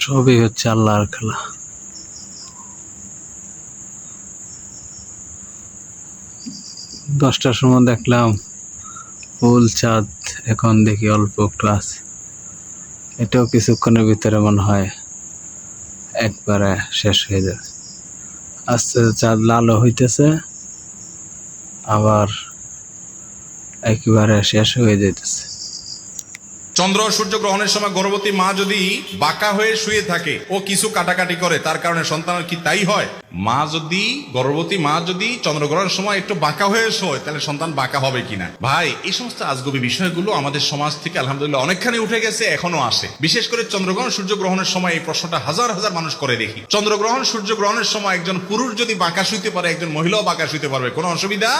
সবই হচ্ছে আল্লাহর খেলা। দশটার সময় দেখলাম ফুল চাঁদ, এখন দেখি অল্প একটু আছে। এটাও কিছুক্ষণের ভিতরে মনে হয় একবারে শেষ হয়ে যাবে। আস্তে চাঁদ লালও হইতেছে, আবার একেবারে শেষ হয়ে যেতেছে। চন্দ্র সূর্য গ্রহণের সময় গর্ভবতী মা যদি বাঁকা হয়ে শুয়ে থাকে ও কিছু কাটাকাটি করে, তার কারণে সন্তানের কি তাই হয়? গর্ভবতী মা যদি চন্দ্রগ্রহণের সময় একটু বাঁকা হয়ে শোয়, তাহলে সন্তান বাঁকা হবে কিনা? ভাই, এই সমস্ত আজগুবি বিষয়গুলো আমাদের সমাজ থেকে আলহামদুলিল্লাহ অনেকখানি উঠে গেছে, এখনো আসে। বিশেষ করে চন্দ্রগ্রহণ সূর্য গ্রহণের সময় এই প্রশ্নটা হাজার হাজার মানুষ করে দেখি। চন্দ্রগ্রহণ সূর্য গ্রহণের সময় একজন পুরুষ যদি বাঁকা শুইতে পারে, একজন মহিলাও বাঁকা শুইতে পারবে, কোনো অসুবিধা